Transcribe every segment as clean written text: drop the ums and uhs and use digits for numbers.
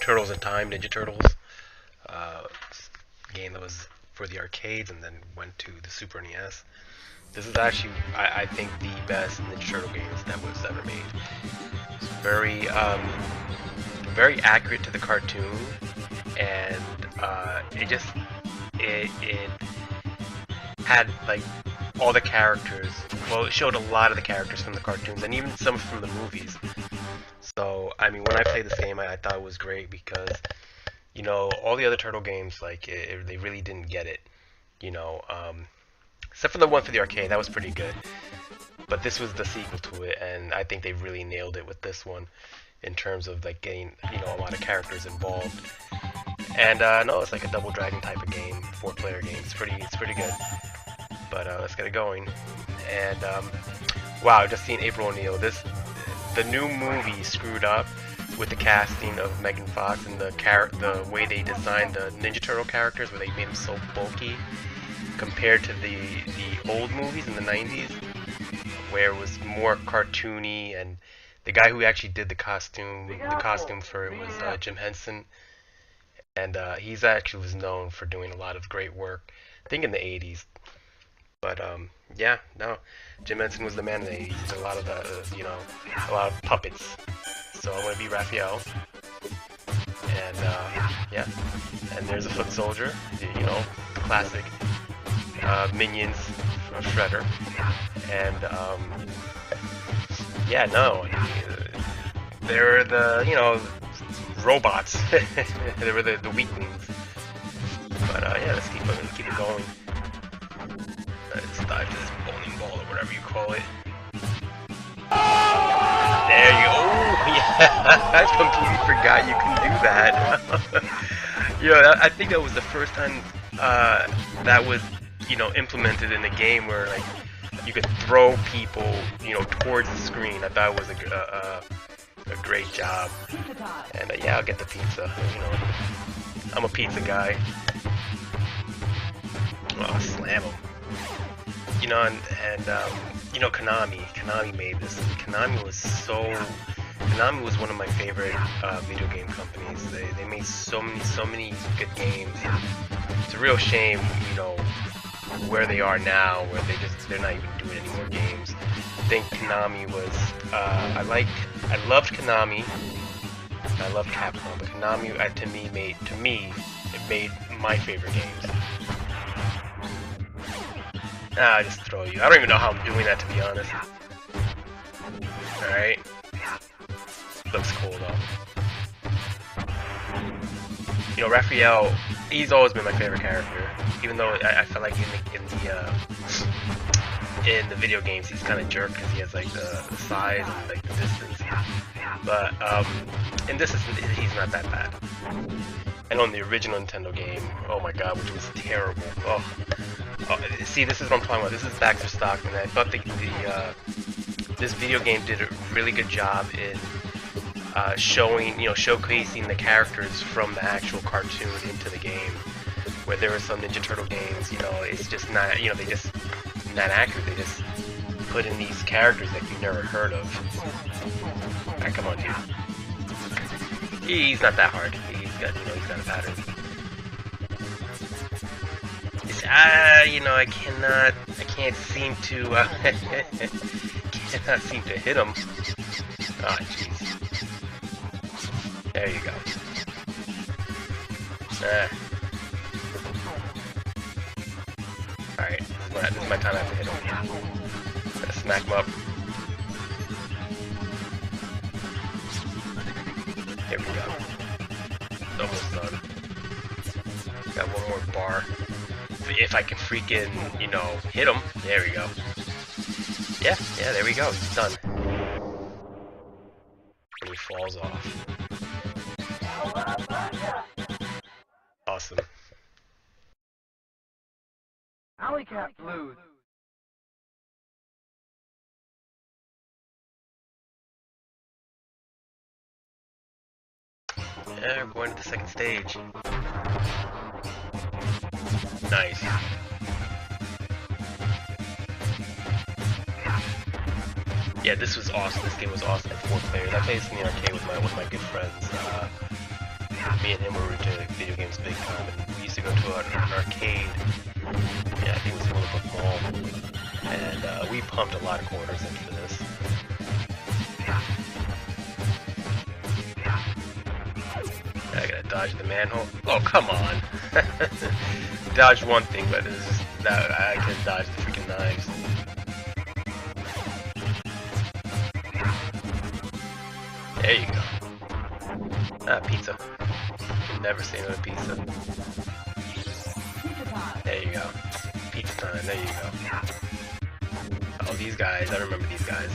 Turtles in Time, Ninja Turtles. Uh, Game that was for the arcades and then went to the Super NES. This is actually, I think, the best Ninja Turtle games that was ever made. It's very accurate to the cartoon, and it had like all the characters. Well, it showed a lot of the characters from the cartoons and even some from the movies. So, I mean, when I played this game, I thought it was great because, you know, all the other Turtle games, like, they really didn't get it, you know, except for the one for the arcade, that was pretty good. But this was the sequel to it, and I think they really nailed it with this one in terms of, like, getting, you know, a lot of characters involved. And, no, it's like a Double Dragon type of game, 4-player game. It's pretty good. But, let's get it going. And, wow, just seeing April O'Neil, the new movie screwed up with the casting of Megan Fox and the way they designed the Ninja Turtle characters, where they made them so bulky compared to the old movies in the 90s, where it was more cartoony. And the guy who actually did the costume for it was Jim Henson, and he's actually was known for doing a lot of great work, I think in the 80s. But yeah, no, Jim Henson was the man in the 80s. He did a lot of the, you know, a lot of puppets. So I'm gonna be Raphael, and yeah, and there's a foot soldier, you know, the classic minions from Shredder, and yeah, no, they're the, you know, robots. They were the weaklings. But yeah, let's keep it going. Let's dive to this bowling ball or whatever you call it. There you go. Oh, yeah. I completely forgot you can do that. You know, I think that was the first time that was, you know, implemented in a game where, like, you could throw people, you know, towards the screen. I thought it was a great job. And yeah, I'll get the pizza. You know, I'm a pizza guy. Oh, slam him. You know, and you know, Konami made this. Konami was one of my favorite video game companies. They made so many good games. It's a real shame, you know, where they are now, where they're not even doing any more games. I think Konami was I loved Konami. I loved Capcom, but Konami to me it made my favorite games. I just throw you. I don't even know how I'm doing that, to be honest. Alright. Looks cool, though. You know, Raphael, he's always been my favorite character. Even though I feel like in the video games, he's kind of jerk because he has, like, the size and, like, the distance. But, in this, he's not that bad. And on the original Nintendo game, oh my god, which was terrible. Oh, see, this is what I'm talking about. This is Baxter Stockman. I thought this video game did a really good job in showing, you know, showcasing the characters from the actual cartoon into the game. Where there were some Ninja Turtle games, you know, it's just not, you know, they just not accurate. They just put in these characters that you've never heard of. Alright, come on, dude. He's not that hard. He's got a pattern. You know, I can't seem to, cannot seem to hit him. Oh, jeez. There you go. Alright, this is my time I have to hit him. Gotta smack him up. There we go. Almost done. Got one more bar. If I can freaking, you know, hit him. There we go. Yeah, there we go. He's done. And he falls off. Awesome. Alley Cat Blues. Yeah, we're going to the second stage. Nice. Yeah, this was awesome. This game was awesome for 4 players. I played this in the arcade with my good friends. Me and him were into video games big time, and we used to go to an arcade. Yeah, I think it was Willowbrook Mall, and we pumped a lot of quarters into this. I gotta dodge the manhole. Oh, come on! Dodged one thing, but it's just that I couldn't dodge the freaking knives. There you go. Ah, pizza. Never say no to pizza. There you go. Pizza time, there you go. Oh, these guys, I remember these guys.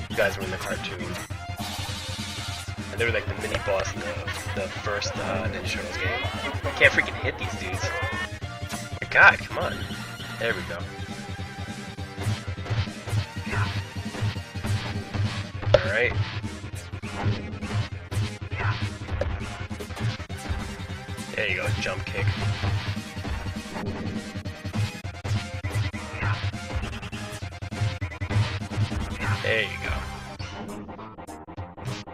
These guys were in the cartoon. And they were like the mini boss in the first Ninja Turtles game. I can't freaking hit these dudes. Oh my god, come on. There we go. Alright. There you go, jump kick. There you go.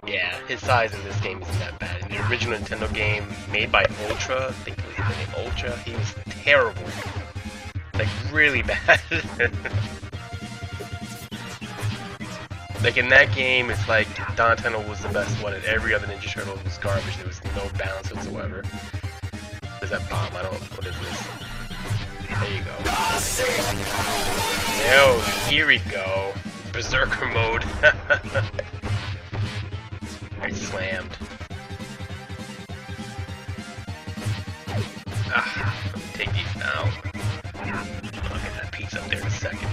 Yeah, his size in this game isn't that bad. In the original Nintendo game, made by Ultra, I think it was the name Ultra, he was terrible. Like, really bad. Like, in that game, it's like Donatello was the best one, and every other Ninja Turtle was garbage. There was no balance whatsoever. There's that bomb, I don't know, what is this? There you go. Oh, here we go. Berserker mode. I slammed. Ah, let me take these down. I'll get that pizza up there in a second.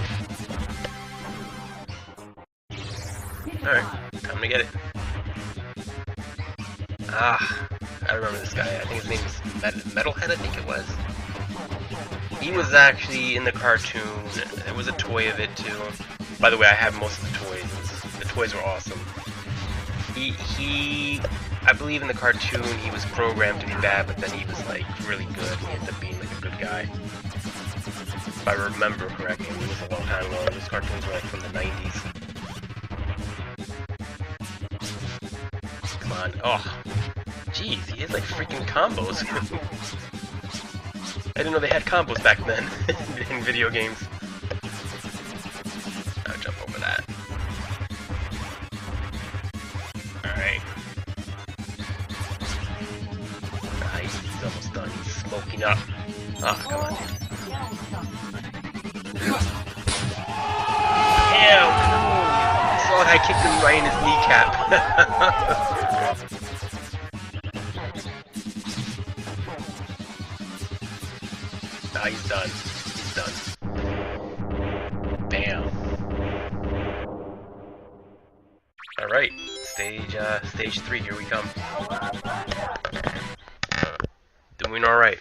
Alright, time to get it. Ah, I remember this guy. I think his name is Metalhead, I think it was. He was actually in the cartoon. There was a toy of it too. By the way, I have most of the toys. The toys were awesome. I believe in the cartoon he was programmed to be bad, but then he was like really good. He ended up being like a good guy. If I remember correctly, it was a long time ago. Those cartoons were like from the 90s. Come on. Oh, jeez, he has like freaking combos. I didn't know they had combos back then in video games. I'll jump over that. Alright. Nice, he's almost done. He's smoking up. Ah, come on, dude. Ew! I saw that I kicked him right in his kneecap. Nah, he's done. He's done. Bam. Alright, stage 3, here we come. Doing alright.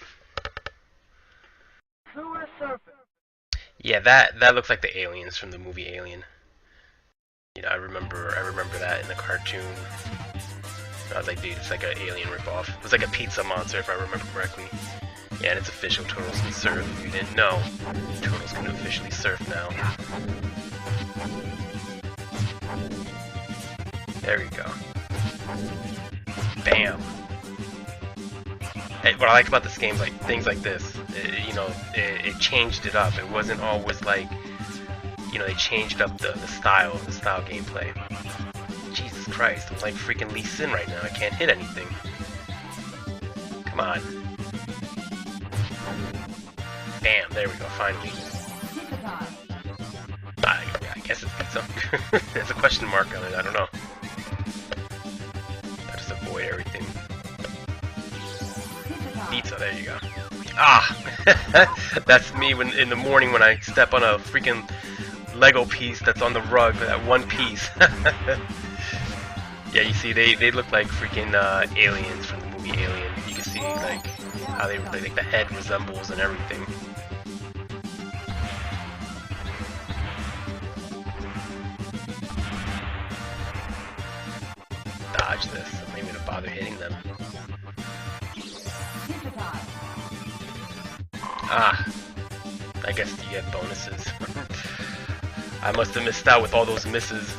Yeah, that looks like the aliens from the movie Alien. You know, I remember that in the cartoon. I was like, dude, it's like an alien ripoff. It was like a pizza monster, if I remember correctly. Yeah, and it's official. Turtles can surf. If you didn't know, Turtles can officially surf now. There we go. Bam. Hey, what I like about this game is like things like this. It changed it up. It wasn't always like, you know, they changed up the style gameplay. Jesus Christ, I'm like freaking Lee Sin right now. I can't hit anything. Come on. Bam, there we go, finally. I guess it's pizza. There's a question mark on it, I don't know. I'll just avoid everything. Pizza, there you go. Ah! That's me when in the morning when I step on a freaking Lego piece that's on the rug, that one piece. Yeah, you see, they look like freaking aliens from the movie Alien. You can see like how they like the head resembles and everything. Dodge this. I'm not even gonna bother hitting them. Ah, I guess you get bonuses. I must have missed out with all those misses.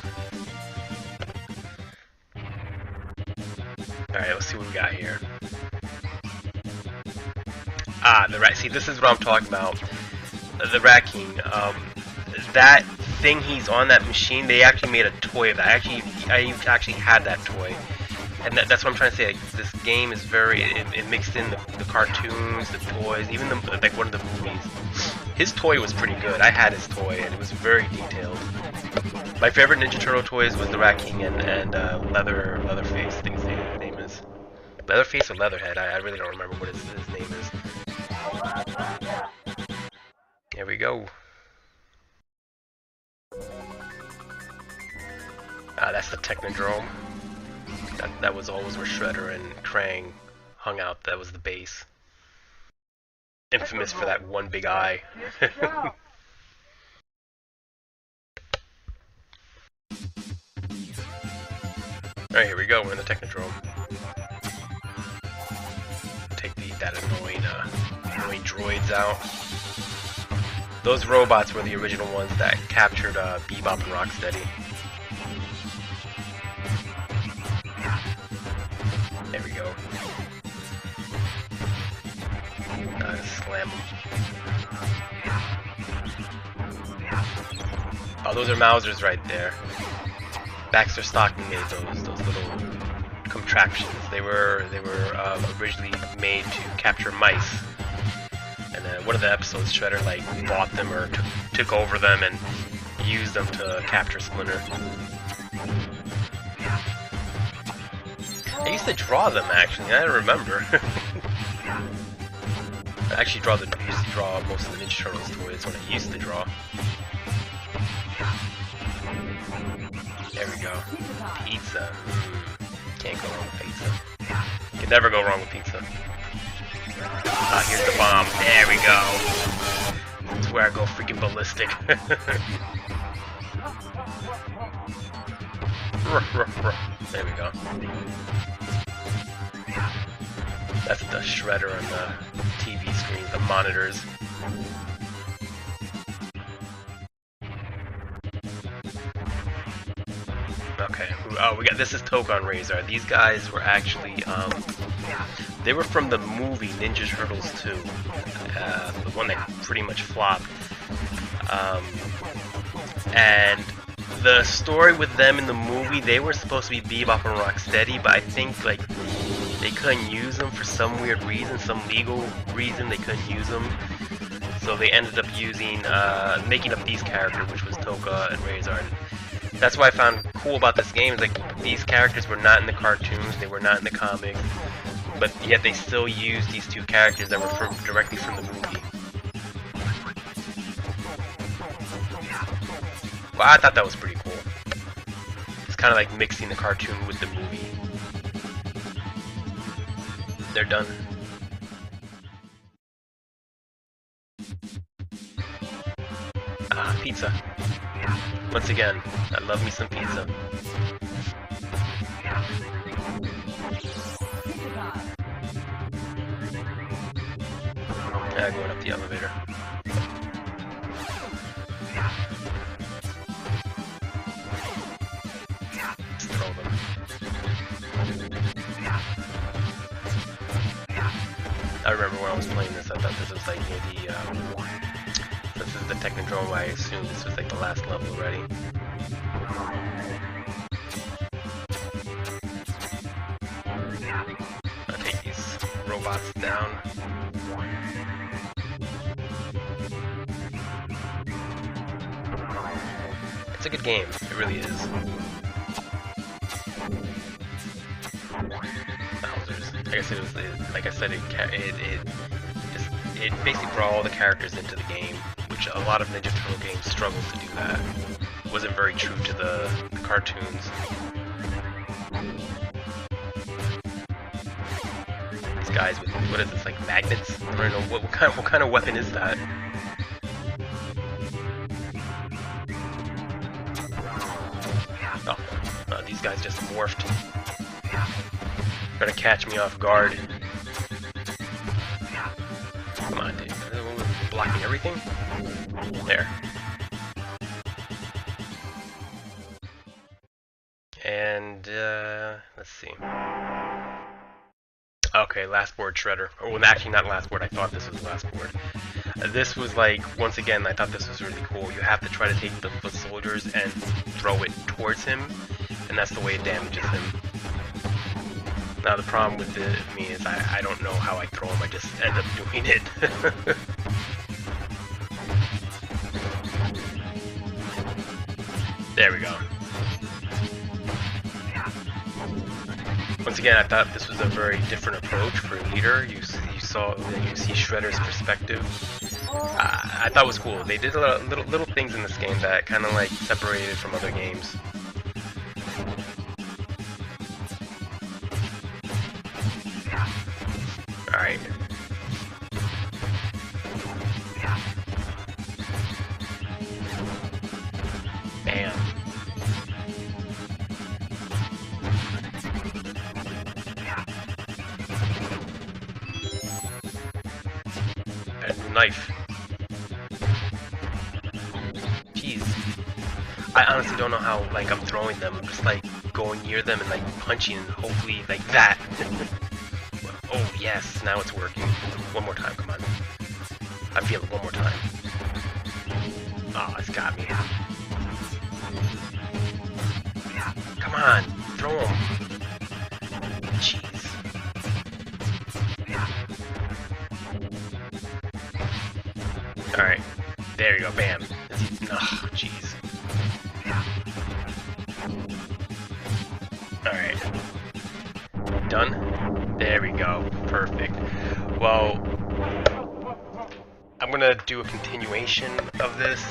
Alright, let's see what we got here. Ah, the rat. See, this is what I'm talking about. The Rat King. That thing he's on that machine, they actually made a toy of that. I actually had that toy. And that's what I'm trying to say. Like, this game is very... It mixed in the cartoons, the toys, even like one of the movies. His toy was pretty good. I had his toy, and it was very detailed. My favorite Ninja Turtle toys was the Rat King and Leatherface. I think his name is. Leatherface or Leatherhead? I really don't remember what his name is. Here we go. That's the Technodrome. That was always where Shredder and Krang hung out. That was the base. Infamous for that one big eye. Alright, here we go. We're in the Technodrome. Take that annoying droids out. Those robots were the original ones that captured Bebop and Rocksteady. There we go. Slam them. Oh, those are Mausers right there. Baxter Stockman made those little contraptions. They were originally made to capture mice. And then one of the episodes, Shredder like bought them or took over them and used them to capture Splinter. I used to draw them actually. I don't remember. I actually used to draw most of the Ninja Turtles toys when I used to draw. There we go. Pizza. Can't go wrong with pizza. Can never go wrong with pizza. Ah, here's the bomb. There we go. That's where I go freaking ballistic. There we go. That's the Shredder on the TV screen, the monitors. Okay. Oh, this is Tokka and Rahzar. These guys were actually they were from the movie Ninja Turtles 2, the one that pretty much flopped. And the story with them in the movie, they were supposed to be Bebop and Rocksteady, but I think like they couldn't use them for some weird reason, some legal reason they couldn't use them. So they ended up making up these characters, which was Tokka and Rahzar. That's what I found cool about this game, is like these characters were not in the cartoons, they were not in the comics, but yet they still used these two characters that were directly from the movie. Well, I thought that was pretty cool. It's kind of like mixing the cartoon with the movie. They're done. Ah, pizza. Once again, I love me some pizza. Going up the elevator. Let's throw them. I remember when I was playing this, I thought this was like near this is the Technodrome, I assumed this was like the last level already. I'll take these robots down. It's a good game, it really is. Like I said, it basically brought all the characters into the game, which a lot of Ninja Turtle games struggle to do that. It wasn't very true to the cartoons. These guys with, what is this, like magnets? I don't know, what kind of weapon is that? Oh, these guys just morphed. Trying to catch me off guard. Come on, dude. Blocking everything? There. Okay, last board shredder. Or well, actually not last board. I thought this was the last board. This was like, once again, I thought this was really cool. You have to try to take the foot soldiers and throw it towards him, and that's the way it damages him. Now the problem with me is I don't know how I throw him. I just end up doing it. There we go. Once again, I thought this was a very different approach for a leader. You see Shredder's perspective. I thought it was cool. They did a lot of little things in this game that kind of like separated from other games. All right. Bam. And knife. Jeez. I honestly don't know how like I'm throwing them. I'm just like going near them and like punching and hopefully like that. Oh yes, now it's working. One more time, come on. I feel it one more time. Oh, it's got me. Come on, throw him. Jeez. Alright, there you go, bam. Oh, jeez. Alright. Done? There we go. Perfect. Well, I'm gonna do a continuation of this.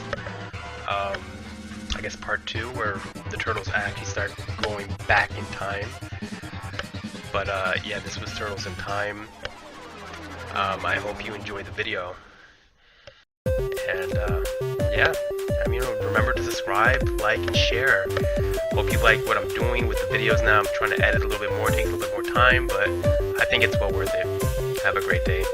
I guess part 2, where the turtles actually start going back in time. But yeah, this was Turtles in Time. I hope you enjoyed the video. And yeah, I mean, remember to subscribe, like, and share. Hope you like what I'm doing with the videos now. I'm trying to edit a little bit more, it takes a little bit more time, but I think it's well worth it. Have a great day.